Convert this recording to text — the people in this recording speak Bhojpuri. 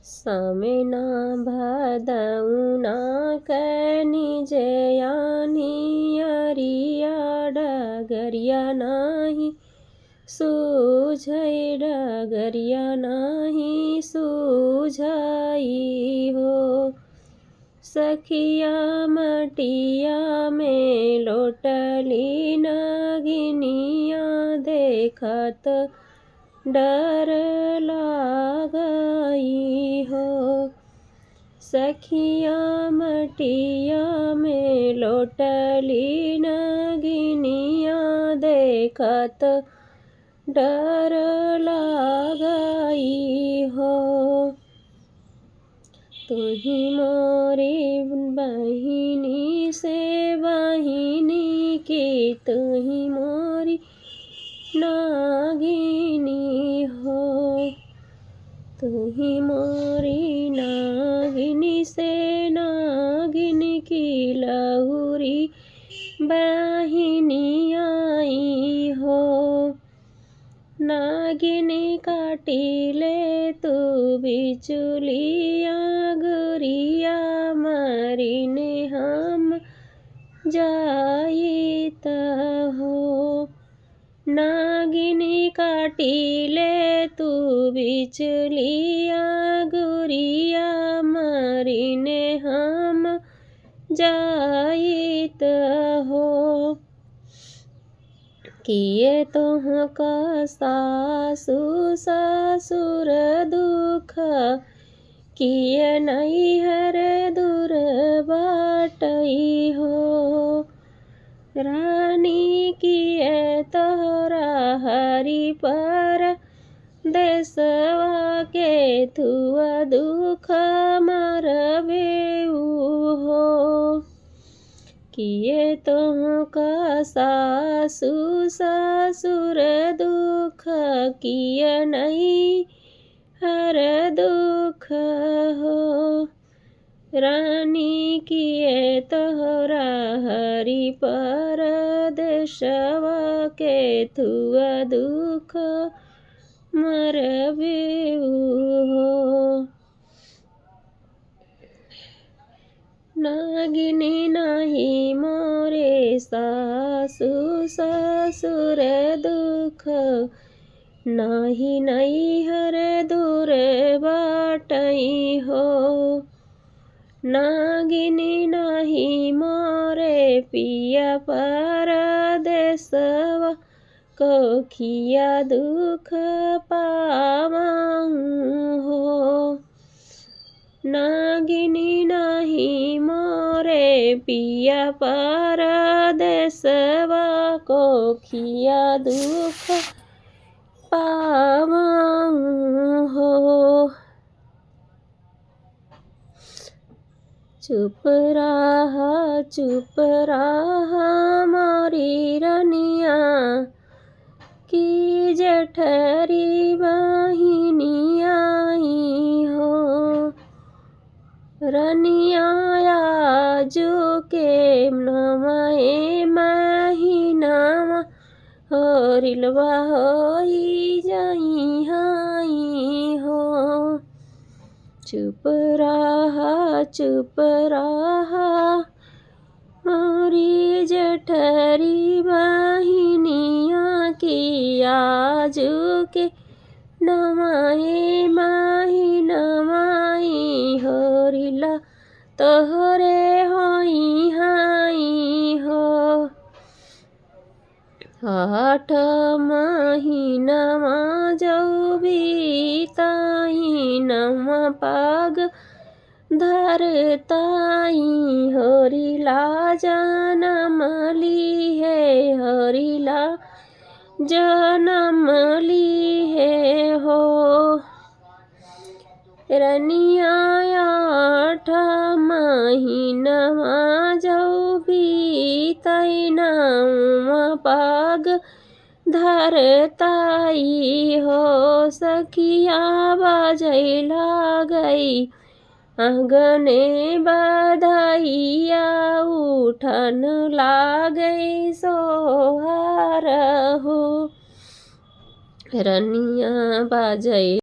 सामेना भादौना कैनी जयानी अरिया डगरिया नाही सूझै डगरिया नाही सूझई हो। सखिया मटिया में लोटली नगिनिया देखत डर लागई हो। सखिया मटिया में लोटली नगिनिया देखत डर लागई हो। तुही मोरी बहिनी से बहिनी की तुही मोरी नागिनी हो। तुही मोरी नागिनी से नागिन की लहुरी बहिनी आई हो। नागिनी काटिले तू बिचुलिया गुरिया मरीने हम जाइत हो। नागिनी काटिले तू बिचुलिया गुरिया मरीने हम जाइत हो। किए तोहका सासु ससुर दुख किए नैहर दूर बाटई हो। रानी किए तोहरा हरि पर देशवा के थुआ दुख मरबेऊ हो। किए तोहका सासु ससुर दुख किए नैहर दुख हो। रानी किए तोहरा हरि पर देशवा के थुआ दुख मरबेऊ हो। नागिनी नाही मोरे सासु ससुर दुख नाही नैहर दूर बाटई हो। नागिनी नाही मोरे पिया परदेसवा कोखिया दुख पावहु हो। नागिनी नाही मोरे पिया परदेसवा कोखिया दुख पावहु हो। चुप रहा मोरी रनिया की जेठरी बहिनी आई हो। रनिया आजू के नवाए महीनावा होरिलवा होई जाई हाई हो। चुप रहा मोरी जेठरी बहिनिया की आजू के नवाए महीनावाई होरिला तोहरे होई हाई हो। 8 महीनावा जौ बीताई नवा पाग धरताई होरिला जनम ली है होरिला जनम ली है हो। रनिया 8 महीनावा जौ बीताई नवा पाग धरताई हो। सखिया बजैला गई आंगने बधाइया उठन लागे सोहर हो। रनिया बाजै